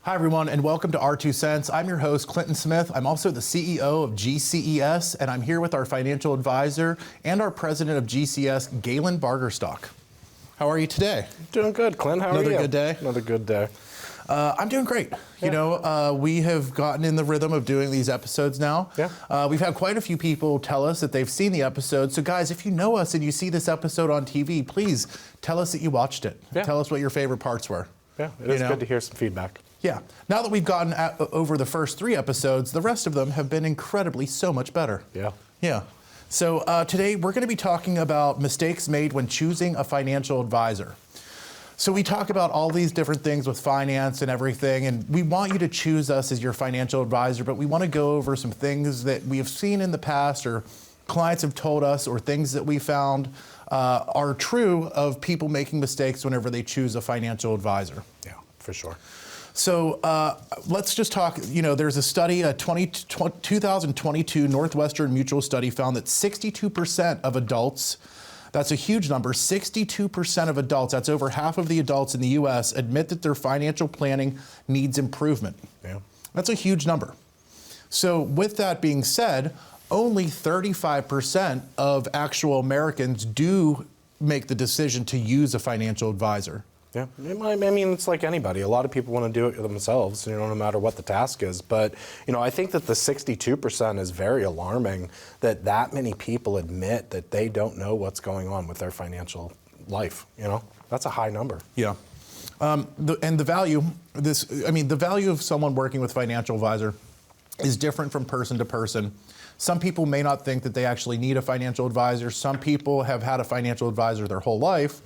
Hi, everyone, and welcome to Our Two Cents. I'm your host, Clinton Smith. I'm also the CEO of GCES, and I'm here with our financial advisor and our president of GCES, Galen Bargerstock. How are you today? Doing good, Clint. How are you? Another good day? Another good day. I'm doing great. You know, we have gotten in the rhythm of doing these episodes now. We've had quite a few people tell us that they've seen the episode. So guys, if you know us and you see this episode on TV, please tell us that you watched it. Tell us what your favorite parts were. Yeah, it is good to hear some feedback. Yeah. Now that we've gotten over the first 3 episodes, the rest of them have been incredibly so much better. Yeah. So today we're going to be talking about mistakes made when choosing a financial advisor. So we talk about all these different things with finance and everything, and we want you to choose us as your financial advisor, but we want to go over some things that we have seen in the past or clients have told us or things that we found are true of people making mistakes whenever they choose a financial advisor. Yeah, for sure. So let's just talk, you know, there's a study, a 2022 Northwestern Mutual study found that 62% of adults, that's a huge number, 62% of adults, that's over half of the adults in the US, admit that their financial planning needs improvement. Yeah. That's a huge number. So with that being said, only 35% of actual Americans do make the decision to use a financial advisor. Yeah, I mean, it's like anybody. A lot of people want to do it themselves, you know, no matter what the task is. But, you know, I think that the 62% is very alarming that many people admit that they don't know what's going on with their financial life, you know? That's a high number. Yeah. The value of someone working with financial advisor is different from person to person. Some people may not think that they actually need a financial advisor. Some people have had a financial advisor their whole life.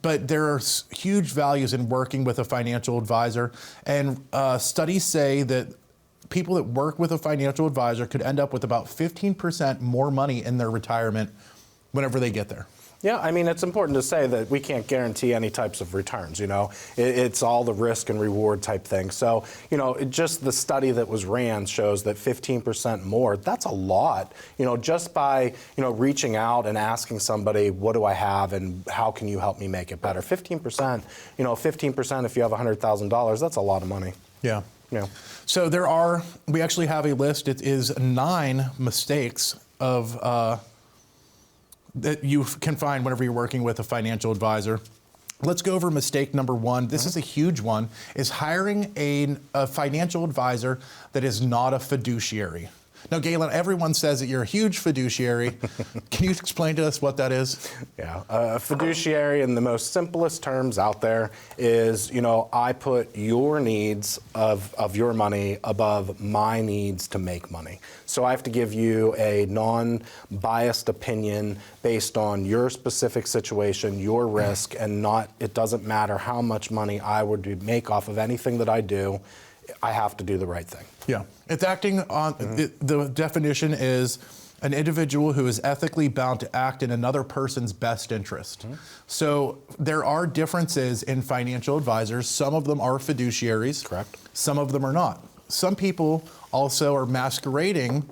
But there are huge values in working with a financial advisor. And studies say that people that work with a financial advisor could end up with about 15% more money in their retirement whenever they get there. Yeah, I mean, it's important to say that we can't guarantee any types of returns, you know. It's all the risk and reward type thing. So, you know, just the study that was ran shows that 15% more, that's a lot. You know, just by, you know, reaching out and asking somebody, what do I have and how can you help me make it better? 15%, you know, 15% if you have $100,000, that's a lot of money. Yeah. Yeah. So we actually have a list. It is 9 mistakes that you can find whenever you're working with a financial advisor. Let's go over mistake number 1. This is a huge one, is hiring a financial advisor that is not a fiduciary. Now, Galen, everyone says that you're a huge fiduciary. Can you explain to us what that is? Yeah, a fiduciary in the most simplest terms out there is, you know, I put your needs of your money above my needs to make money. So I have to give you a non-biased opinion based on your specific situation, your risk, and it doesn't matter how much money I would make off of anything that I do. I have to do the right thing. Yeah, it's acting on, the definition is an individual who is ethically bound to act in another person's best interest. So there are differences in financial advisors. Some of them are fiduciaries. Correct. Some of them are not. Some people also are masquerading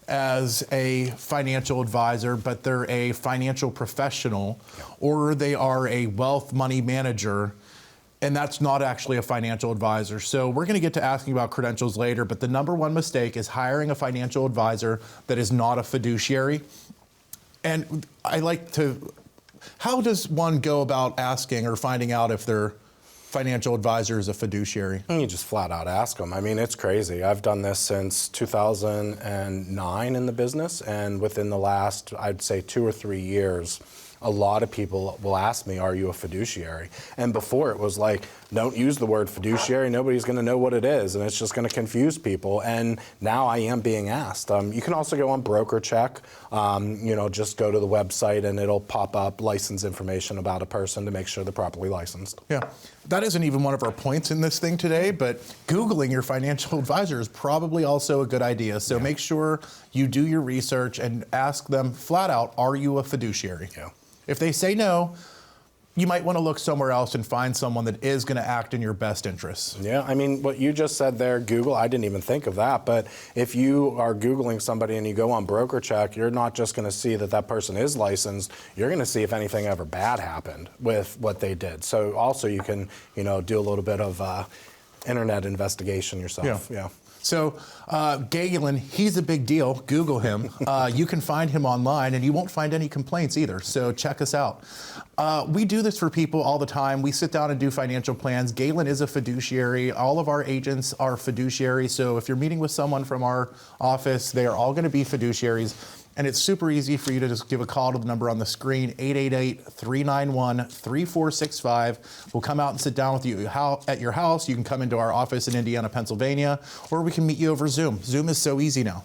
as a financial advisor, but they're a financial professional, or they are a wealth money manager, and that's not actually a financial advisor. So we're going to get to asking about credentials later, but the number 1 mistake is hiring a financial advisor that is not a fiduciary. And how does one go about asking or finding out if their financial advisor is a fiduciary? You just flat out ask them. I mean, it's crazy. I've done this since 2009 in the business, and within the last, I'd say 2 or 3 years, a lot of people will ask me, are you a fiduciary? And before it was like, don't use the word fiduciary, nobody's gonna know what it is, and it's just gonna confuse people. And now I am being asked. You can also go on Broker Check, you know, just go to the website and it'll pop up license information about a person to make sure they're properly licensed. Yeah, that isn't even one of our points in this thing today, but Googling your financial advisor is probably also a good idea. So make sure you do your research and ask them flat out, are you a fiduciary? Yeah. If they say no, you might want to look somewhere else and find someone that is going to act in your best interests. Yeah, I mean, what you just said there, Google, I didn't even think of that, but if you are Googling somebody and you go on Broker Check, you're not just going to see that that person is licensed, you're going to see if anything ever bad happened with what they did. So also you can, you know, do a little bit of internet investigation yourself. Yeah. So Galen, he's a big deal. Google him. You can find him online, and you won't find any complaints either. So check us out. We do this for people all the time. We sit down and do financial plans. Galen is a fiduciary. All of our agents are fiduciary. So if you're meeting with someone from our office, they are all going to be fiduciaries. And it's super easy for you to just give a call to the number on the screen, 888-391-3465. We'll come out and sit down with you at your house. You can come into our office in Indiana, Pennsylvania, or we can meet you over Zoom. Zoom is so easy now.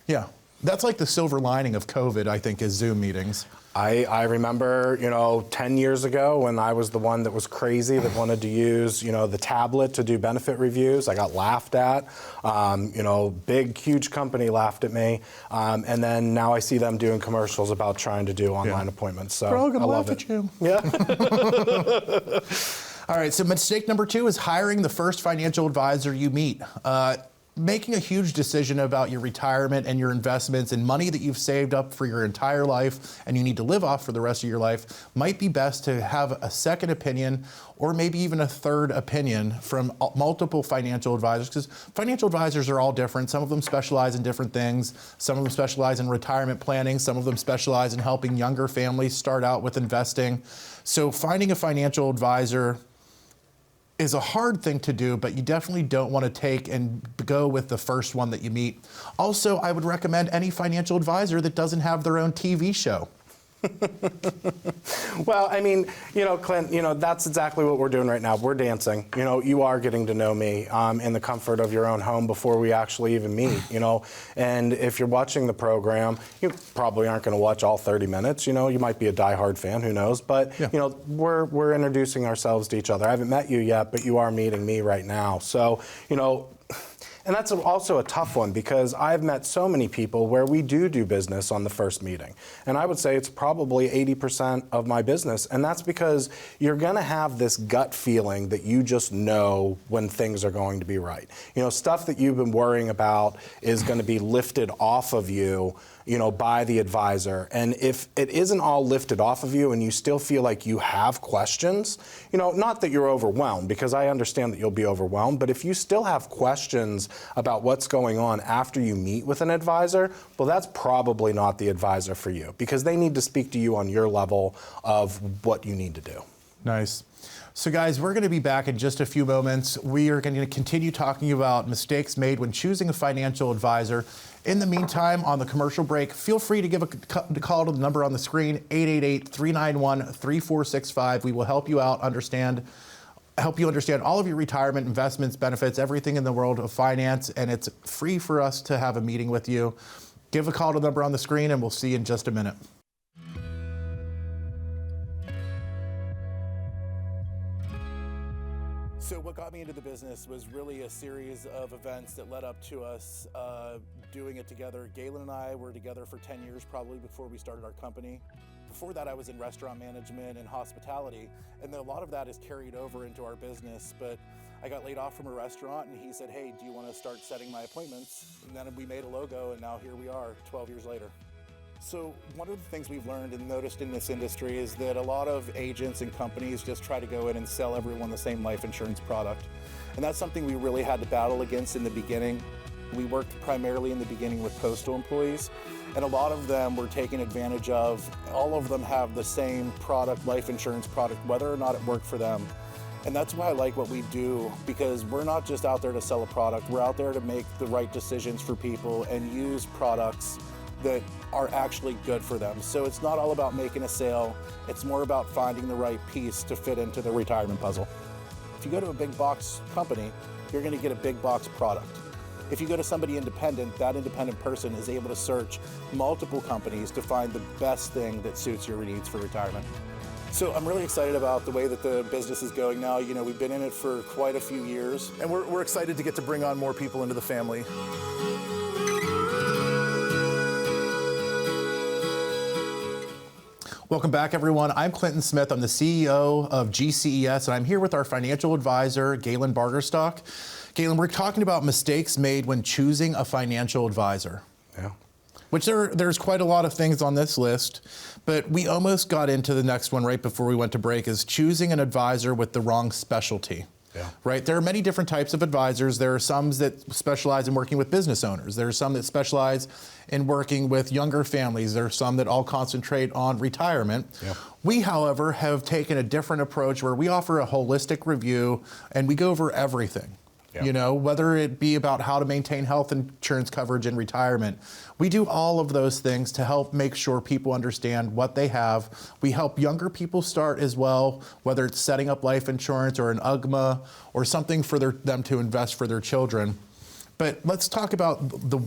Yeah. That's like the silver lining of COVID, I think, is Zoom meetings. I remember, 10 years ago when I was the one that was crazy that wanted to use, the tablet to do benefit reviews. I got laughed at. Big, huge company laughed at me. And then now I see them doing commercials about trying to do online appointments. So we're all going to laugh it. at you. Yeah. All right, so mistake number 2 is hiring the first financial advisor you meet. Making a huge decision about your retirement and your investments and money that you've saved up for your entire life and you need to live off for the rest of your life might be best to have a second opinion or maybe even a third opinion from multiple financial advisors, because financial advisors are all different. Some of them specialize in different things. Some of them specialize in retirement planning. Some of them specialize in helping younger families start out with investing. So finding a financial advisor is a hard thing to do, but you definitely don't want to take and go with the first one that you meet. Also, I would recommend any financial advisor that doesn't have their own TV show. Well, I mean, Clint, that's exactly what we're doing right now. We're dancing. You are getting to know me in the comfort of your own home before we actually even meet, And if you're watching the program, you probably aren't going to watch all 30 minutes. You might be a diehard fan, who knows? But, we're introducing ourselves to each other. I haven't met you yet, but you are meeting me right now. So, and that's also a tough one because I've met so many people where we do business on the first meeting. And I would say it's probably 80% of my business. And that's because you're going to have this gut feeling that you just know when things are going to be right. Stuff that you've been worrying about is going to be lifted off of you, by the advisor. And if it isn't all lifted off of you and you still feel like you have questions, not that you're overwhelmed, because I understand that you'll be overwhelmed, but if you still have questions about what's going on after you meet with an advisor, well, that's probably not the advisor for you, because they need to speak to you on your level of what you need to do. Nice. So guys, we're going to be back in just a few moments. We are going to continue talking about mistakes made when choosing a financial advisor. In the meantime, on the commercial break, feel free to give a call to the number on the screen, 888-391-3465. We will help you out, help you understand all of your retirement, investments, benefits, everything in the world of finance, and it's free for us to have a meeting with you. Give a call to the number on the screen, and we'll see you in just a minute. So what got me into the business was really a series of events that led up to us doing it together. Galen and I were together for 10 years probably before we started our company. Before that, I was in restaurant management and hospitality, and a lot of that is carried over into our business. But I got laid off from a restaurant, and he said, hey, do you want to start setting my appointments? And then we made a logo, and now here we are 12 years later. So one of the things we've learned and noticed in this industry is that a lot of agents and companies just try to go in and sell everyone the same life insurance product. And that's something we really had to battle against in the beginning. We worked primarily in the beginning with postal employees, and a lot of them were taken advantage of. All of them have the same product, life insurance product, whether or not it worked for them. And that's why I like what we do, because we're not just out there to sell a product. We're out there to make the right decisions for people and use products that are actually good for them. So it's not all about making a sale. It's more about finding the right piece to fit into the retirement puzzle. If you go to a big box company, you're going to get a big box product. If you go to somebody independent, that independent person is able to search multiple companies to find the best thing that suits your needs for retirement. So I'm really excited about the way that the business is going now. We've been in it for quite a few years, and we're excited to get to bring on more people into the family. Welcome back, everyone. I'm Clinton Smith. I'm the CEO of GCES, and I'm here with our financial advisor, Galen Bargerstock. Galen, we're talking about mistakes made when choosing a financial advisor. Yeah. Which there's quite a lot of things on this list, but we almost got into the next one right before we went to break, is choosing an advisor with the wrong specialty. right? There are many different types of advisors. There are some that specialize in working with business owners. There are some that specialize in working with younger families. There are some that all concentrate on retirement. We, however, have taken a different approach where we offer a holistic review and we go over everything. You know, whether it be about how to maintain health insurance coverage in retirement. We do all of those things to help make sure people understand what they have. We help younger people start as well, whether it's setting up life insurance or an UGMA or something for them to invest for their children. But let's talk about the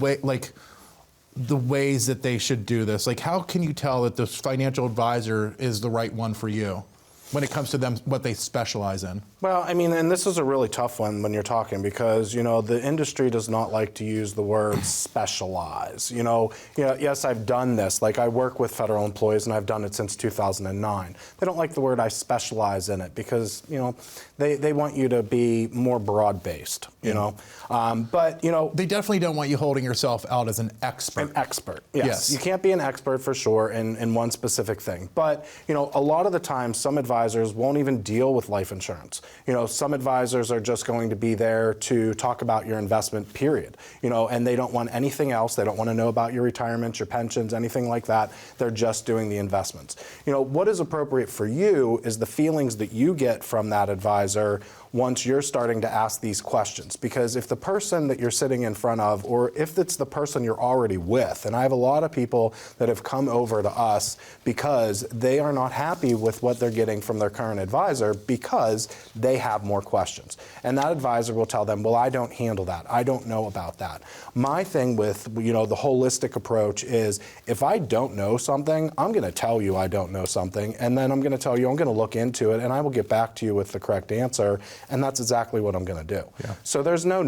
ways that they should do this. Like, how can you tell that this financial advisor is the right one for you when it comes to them, what they specialize in? Well, I mean, and this is a really tough one when you're talking because, you know, the industry does not like to use the word specialize. You know, yes, I've done this. Like, I work with federal employees and I've done it since 2009. They don't like the word I specialize in it because, you know, they want you to be more broad-based, you know. But, you know. They definitely don't want you holding yourself out as an expert. An expert, yes. You can't be an expert for sure in one specific thing. But, you know, a lot of the time, some advisors won't even deal with life insurance. You know, some advisors are just going to be there to talk about your investment, period. You know, and they don't want anything else. They don't want to know about your retirement, your pensions, anything like that. They're just doing the investments. You know, what is appropriate for you is the feelings that you get from that advisor once you're starting to ask these questions. Because if the person that you're sitting in front of, or if it's the person you're already with, and I have a lot of people that have come over to us because they are not happy with what they're getting from their current advisor because they have more questions. And that advisor will tell them, well, I don't handle that. I don't know about that. My thing with, you know, the holistic approach is if I don't know something, I'm going to tell you I don't know something, and then I'm going to tell you I'm going to look into it, and I will get back to you with the correct answer. And that's exactly what I'm going to do. So there's no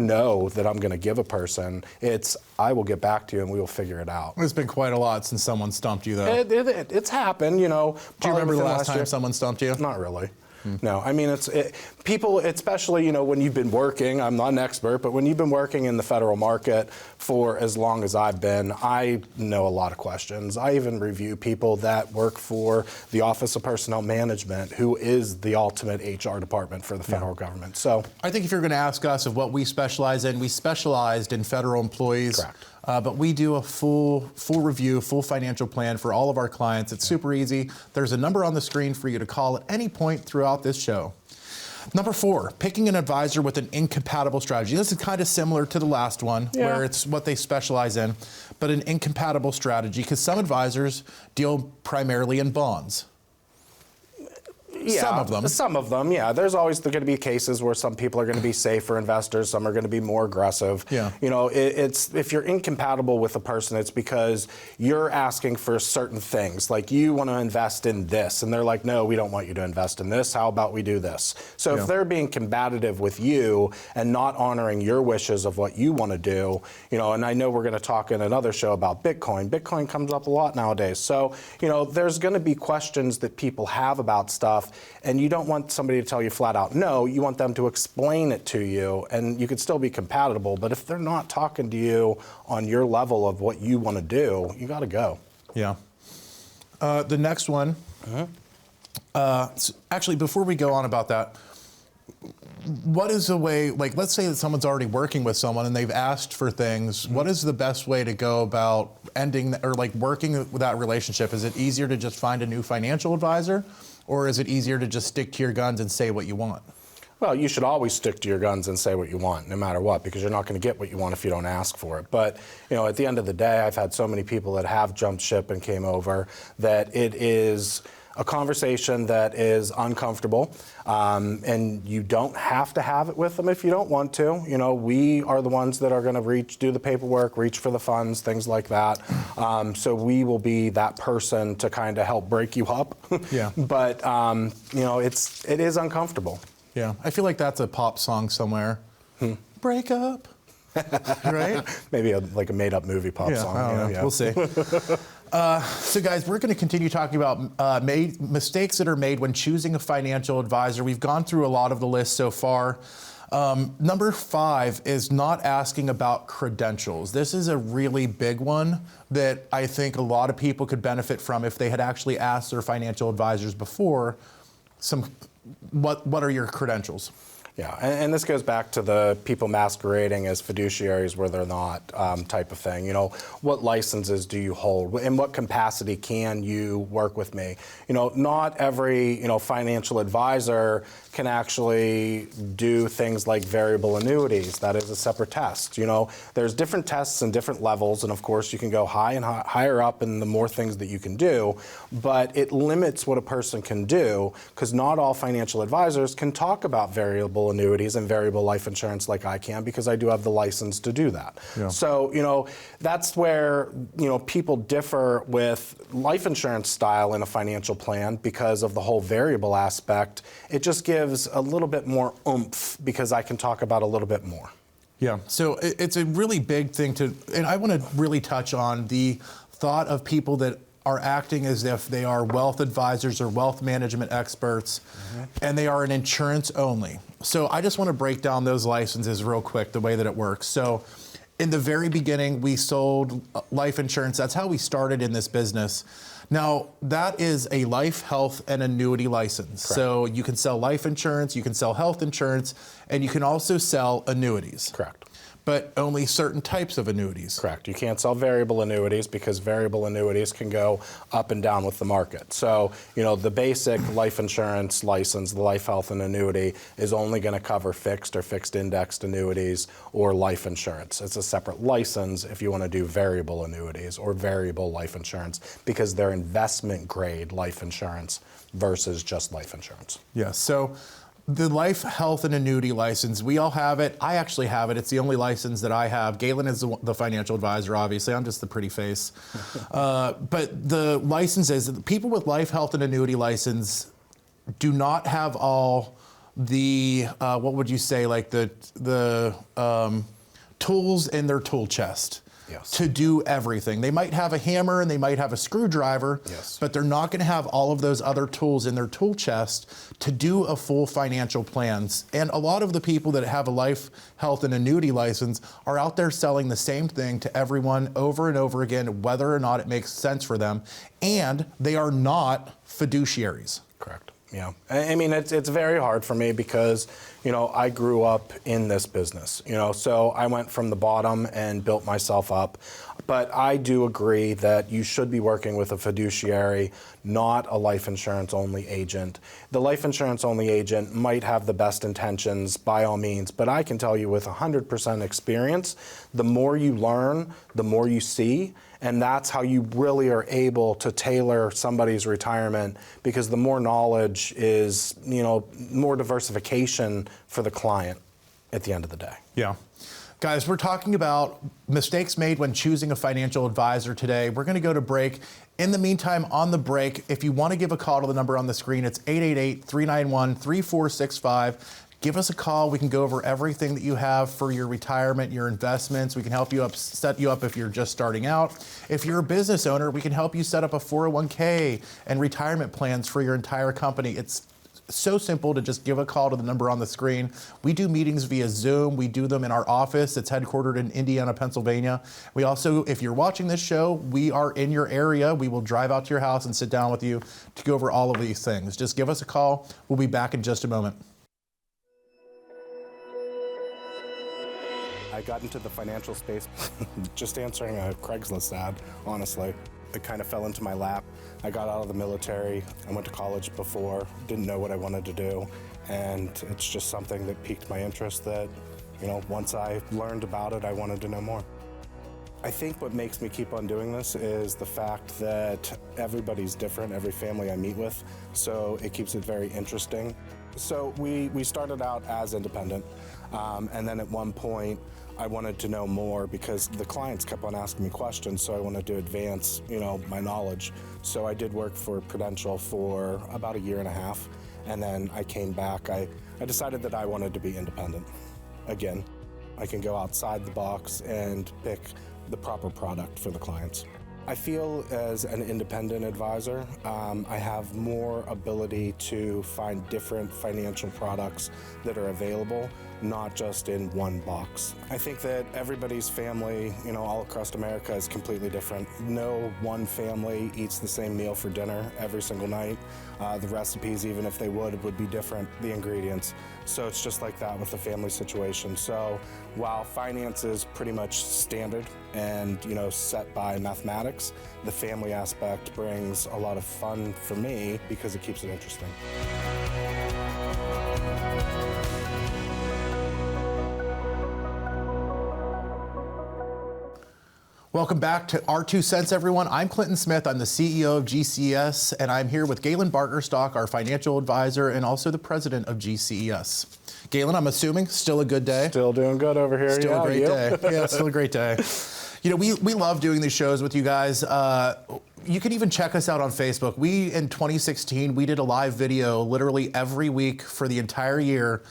that I'm going to give a person. It's I will get back to you and we will figure it out. It's been quite a lot since someone stumped you, though. It's happened, you know. Do you remember the last time someone stumped you? Not really. No, I mean, people, especially, you know, when you've been working, I'm not an expert, but when you've been working in the federal market for as long as I've been, I know a lot of questions. I even review people that work for the Office of Personnel Management, who is the ultimate HR department for the federal government. So I think if you're going to ask us of what we specialize in, we specialized in federal employees. Correct. But we do a full review, full financial plan for all of our clients. It's super easy. There's a number on the screen for you to call at any point throughout this show. Number 4, picking an advisor with an incompatible strategy. This is kind of similar to the last one, where it's what they specialize in, but an incompatible strategy, because some advisors deal primarily in bonds. Yeah, some of them, yeah. There's always going to be cases where some people are going to be safer investors, some are going to be more aggressive. You know, it's if you're incompatible with a person, it's because you're asking for certain things. Like, you want to invest in this, and they're like, no, we don't want you to invest in this. How about we do this? So if they're being combative with you and not honoring your wishes of what you want to do, you know, and I know we're going to talk in another show about Bitcoin. Bitcoin comes up a lot nowadays. So, you know, there's going to be questions that people have about stuff. And you don't want somebody to tell you flat out no, you want them to explain it to you, and you could still be compatible, but if they're not talking to you on your level of what you want to do, you got to go. The next one, actually, before we go on about that, what is a way, like, let's say that someone's already working with someone and they've asked for things, what is the best way to go about ending or like working with that relationship? Is it easier to just find a new financial advisor? Or is it easier to just stick to your guns and say what you want? Well, you should always stick to your guns and say what you want, no matter what, because you're not going to get what you want if you don't ask for it. But, you know, at the end of the day, I've had so many people that have jumped ship and came over that it is a conversation that is uncomfortable, and you don't have to have it with them if you don't want to. You know, we are the ones that are going to do the paperwork, reach for the funds, things like that. So we will be that person to kind of help break you up. But you know, it is uncomfortable. I feel like that's a pop song somewhere. Break up. Right? Maybe like a made-up movie pop song. I don't know. We'll see. So guys, we're going to continue talking about mistakes that are made when choosing a financial advisor. We've gone through a lot of the list so far. Number 5 is not asking about credentials. This is a really big one that I think a lot of people could benefit from if they had actually asked their financial advisors before, what are your credentials? Yeah, and this goes back to the people masquerading as fiduciaries where they're not type of thing. You know, what licenses do you hold? In what capacity can you work with me? You know, not every, financial advisor can actually do things like variable annuities. That is a separate test. You know, there's different tests and different levels, and of course you can go higher up and the more things that you can do, but it limits what a person can do because not all financial advisors can talk about variable annuities and variable life insurance like I can because I do have the license to do that. Yeah. So, that's where, people differ with life insurance style in a financial plan because of the whole variable aspect. It just gives a little bit more oomph because I can talk about a little bit more. Yeah, so it's a really big thing and I want to really touch on the thought of people that are acting as if they are wealth advisors or wealth management experts, and they are an insurance only. So I just want to break down those licenses real quick, the way that it works. So in the very beginning, we sold life insurance. That's how we started in this business. Now, that is a life, health, and annuity license. Correct. So you can sell life insurance, you can sell health insurance, and you can also sell annuities. Correct. But only certain types of annuities. Correct. You can't sell variable annuities because variable annuities can go up and down with the market. So, the basic life insurance license, the life, health, and annuity is only going to cover fixed or fixed indexed annuities or life insurance. It's a separate license if you want to do variable annuities or variable life insurance because they're investment grade life insurance versus just life insurance. Yeah. So the life, health, and annuity license, we all have it. I actually have it. It's the only license that I have. Galen is the financial advisor, obviously. I'm just the pretty face. But the licenses, people with life, health, and annuity license do not have all the, what would you say, like the tools in their tool chest. Yes. To do everything. They might have a hammer and they might have a screwdriver, yes, but they're not going to have all of those other tools in their tool chest to do a full financial plans. And a lot of the people that have a life, health, and annuity license are out there selling the same thing to everyone over and over again, whether or not it makes sense for them. And they are not fiduciaries. Correct. Yeah, I mean, it's very hard for me because, I grew up in this business, so I went from the bottom and built myself up. But I do agree that you should be working with a fiduciary, not a life insurance only agent. The life insurance only agent might have the best intentions by all means, but I can tell you with 100% experience, the more you learn, the more you see, and that's how you really are able to tailor somebody's retirement because the more knowledge is, more diversification for the client at the end of the day. Yeah. Guys, we're talking about mistakes made when choosing a financial advisor today. We're going to go to break. In the meantime, on the break, if you want to give a call to the number on the screen, it's 888-391-3465. Give us a call. We can go over everything that you have for your retirement, your investments. We can help you up, set you up if you're just starting out. If you're a business owner, we can help you set up a 401k and retirement plans for your entire company. It's so simple to just give a call to the number on the screen. We do meetings via Zoom. We do them in our office. It's headquartered in Indiana, Pennsylvania. We also, if you're watching this show, we are in your area. We will drive out to your house and sit down with you to go over all of these things. Just give us a call. We'll be back in just a moment. I got into the financial space just answering a Craigslist ad, honestly. It kind of fell into my lap. I got out of the military. I went to college before, didn't know what I wanted to do. And it's just something that piqued my interest that, once I learned about it, I wanted to know more. I think what makes me keep on doing this is the fact that everybody's different, every family I meet with, so it keeps it very interesting. So we started out as independent, and then at one point, I wanted to know more because the clients kept on asking me questions, so I wanted to advance, my knowledge. So I did work for Prudential for about a year and a half, and then I came back. I decided that I wanted to be independent. Again, I can go outside the box and pick the proper product for the clients. I feel as an independent advisor, I have more ability to find different financial products that are available not just in one box. I think that everybody's family, all across America is completely different. No one family eats the same meal for dinner every single night. The recipes, even if they would be different, the ingredients. So it's just like that with the family situation. So while finance is pretty much standard and, set by mathematics, the family aspect brings a lot of fun for me because it keeps it interesting. Welcome back to Our Two Cents, everyone. I'm Clinton Smith. I'm the CEO of GCES, and I'm here with Galen Barkerstock, our financial advisor, and also the president of GCES. Galen, I'm assuming still a good day? Still doing good over here. Still a great day. Yeah, still a great day. We love doing these shows with you guys. You can even check us out on Facebook. In 2016, we did a live video literally every week for the entire year,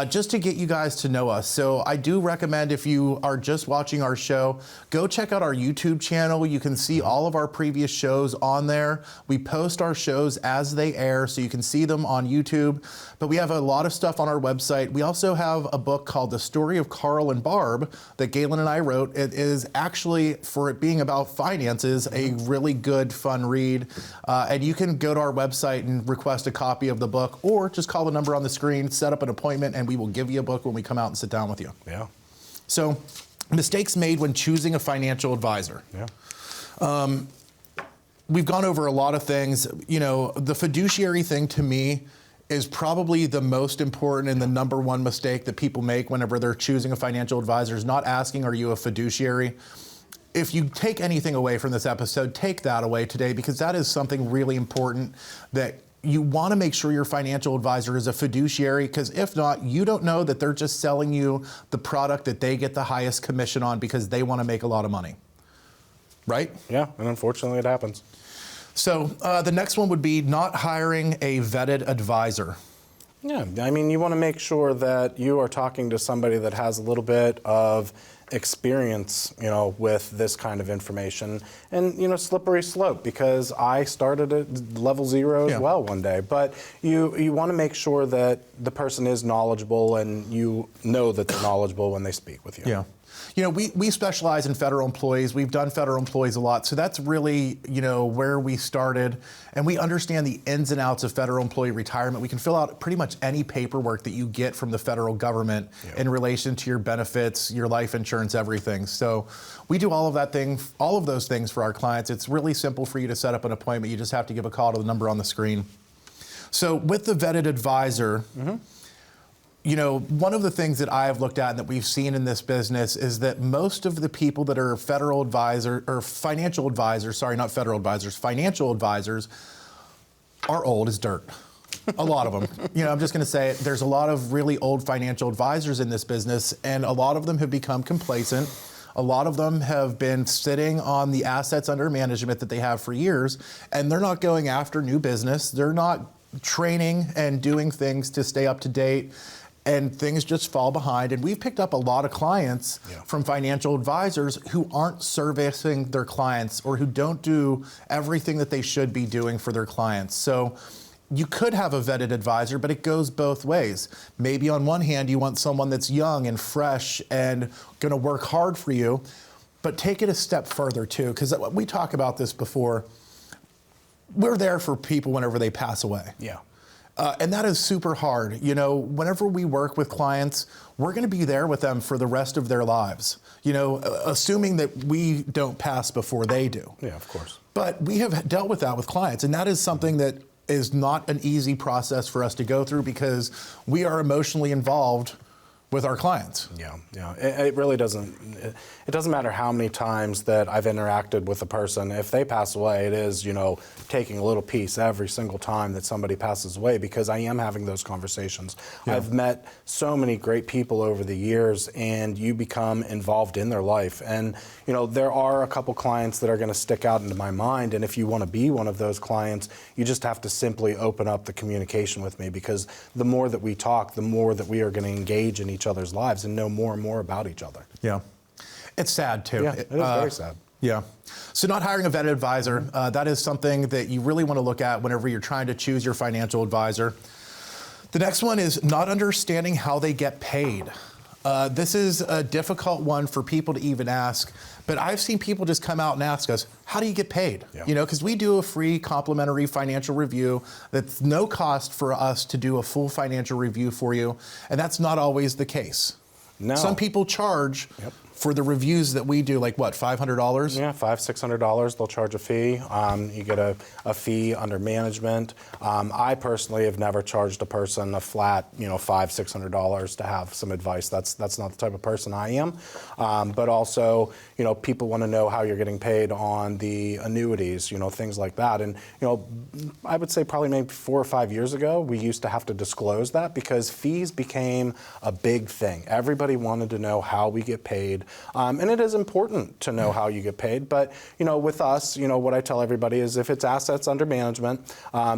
just to get you guys to know us. So I do recommend, if you are just watching our show, go check out our YouTube channel. You can see all of our previous shows on there. We post our shows as they air, so you can see them on YouTube. But we have a lot of stuff on our website. We also have a book called The Story of Carl and Barb that Galen and I wrote. It is actually, for it being about finances, a really good, fun read. And you can go to our website and request a copy of the book, or just call the number on the screen, set up an appointment, and we will give you a book when we come out and sit down with you. Yeah. So, mistakes made when choosing a financial advisor. Yeah. We've gone over a lot of things. The fiduciary thing to me is probably the most important and the number one mistake that people make whenever they're choosing a financial advisor, is not asking, are you a fiduciary? If you take anything away from this episode, take that away today, because that is something really important, that you want to make sure your financial advisor is a fiduciary, because if not, you don't know that they're just selling you the product that they get the highest commission on because they want to make a lot of money. Right? Yeah, and unfortunately it happens. So the next one would be not hiring a vetted advisor. Yeah, you want to make sure that you are talking to somebody that has a little bit of experience, with this kind of information, and, slippery slope, because I started at level 0 as well one day. But you want to make sure that the person is knowledgeable, and you know that they're knowledgeable when they speak with you. Yeah. We specialize in federal employees. We've done federal employees a lot. So that's really, where we started. And we understand the ins and outs of federal employee retirement. We can fill out pretty much any paperwork that you get from the federal government in relation to your benefits, your life insurance, everything. So we do all of those things for our clients. It's really simple for you to set up an appointment. You just have to give a call to the number on the screen. So with the vetted advisor, one of the things that I have looked at and that we've seen in this business is that most of the people that are financial advisors are old as dirt. A lot of them. I'm just going to say it. There's a lot of really old financial advisors in this business, and a lot of them have become complacent. A lot of them have been sitting on the assets under management that they have for years, and they're not going after new business. They're not training and doing things to stay up to date. And things just fall behind. And we've picked up a lot of clients from financial advisors who aren't servicing their clients, or who don't do everything that they should be doing for their clients. So you could have a vetted advisor, but it goes both ways. Maybe on one hand, you want someone that's young and fresh and going to work hard for you, but take it a step further too, because we talk about this before. We're there for people whenever they pass away. Yeah. And that is super hard. Whenever we work with clients, we're going to be there with them for the rest of their lives, assuming that we don't pass before they do. Yeah, of course. But we have dealt with that with clients, and that is something that is not an easy process for us to go through, because we are emotionally involved with our clients. Yeah. It really doesn't. It doesn't matter how many times that I've interacted with a person. If they pass away, it is taking a little piece every single time that somebody passes away, because I am having those conversations. Yeah. I've met so many great people over the years, and you become involved in their life. And there are a couple clients that are going to stick out into my mind. And if you want to be one of those clients, you just have to simply open up the communication with me, because the more that we talk, the more that we are going to engage in each other's lives and know more and more about each other. Yeah. It's sad too. Yeah, it is very sad. Yeah. So not hiring a vetted advisor, that is something that you really want to look at whenever you're trying to choose your financial advisor. The next one is not understanding how they get paid. This is a difficult one for people to even ask, but I've seen people just come out and ask us, how do you get paid? Yeah. You know, because we do a free complimentary financial review that's no cost for us to do a full financial review for you, and that's not always the case. No. Some people charge for the reviews that we do, like what, $500? Yeah, $500-$600. They'll charge a fee. You get a fee under management. I personally have never charged a person a flat, $500-$600 to have some advice. That's not the type of person I am. But also, people want to know how you're getting paid on the annuities, things like that. And I would say probably maybe 4 or 5 years ago, we used to have to disclose that because fees became a big thing. Everybody wanted to know how we get paid. And it is important to know how you get paid, but with us, what I tell everybody is if it's assets under management,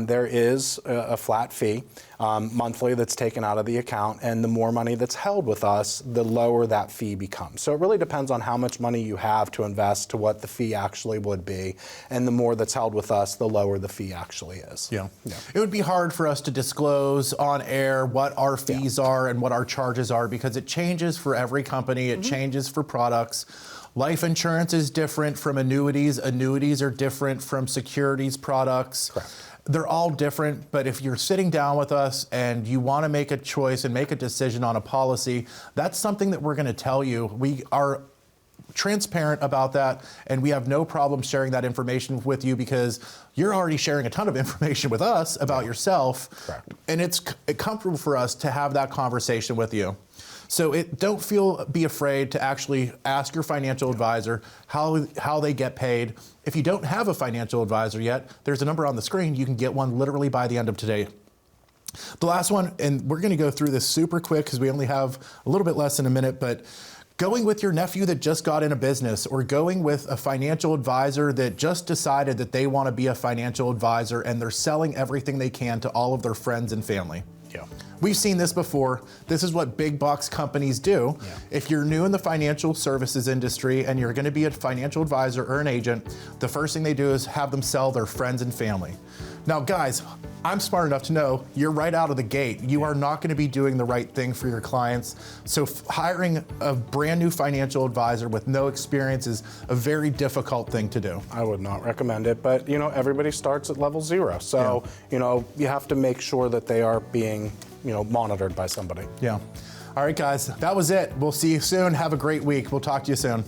there is a flat fee monthly that's taken out of the account, and the more money that's held with us, the lower that fee becomes. So it really depends on how much money you have to invest to what the fee actually would be, and the more that's held with us, the lower the fee actually is. Yeah. It would be hard for us to disclose on air what our fees are and what our charges are because it changes for every company, it changes for products. Life insurance is different from annuities. Annuities are different from securities products. Correct. They're all different, but if you're sitting down with us and you want to make a choice and make a decision on a policy, that's something that we're going to tell you. We are transparent about that, and we have no problem sharing that information with you because you're already sharing a ton of information with us about yourself. Correct. And it's comfortable for us to have that conversation with you. So don't be afraid to actually ask your financial advisor how they get paid. If you don't have a financial advisor yet, there's a number on the screen. You can get one literally by the end of today. The last one, and we're going to go through this super quick because we only have a little bit less than a minute, but going with your nephew that just got in a business or going with a financial advisor that just decided that they want to be a financial advisor and they're selling everything they can to all of their friends and family. Yeah. We've seen this before. This is what big box companies do. Yeah. If you're new in the financial services industry and you're going to be a financial advisor or an agent, the first thing they do is have them sell their friends and family. Now, guys, I'm smart enough to know you're right out of the gate. You are not going to be doing the right thing for your clients. So hiring a brand new financial advisor with no experience is a very difficult thing to do. I would not recommend it, but everybody starts at level 0. So, you have to make sure that they are being, monitored by somebody. Yeah. All right, guys, that was it. We'll see you soon. Have a great week. We'll talk to you soon.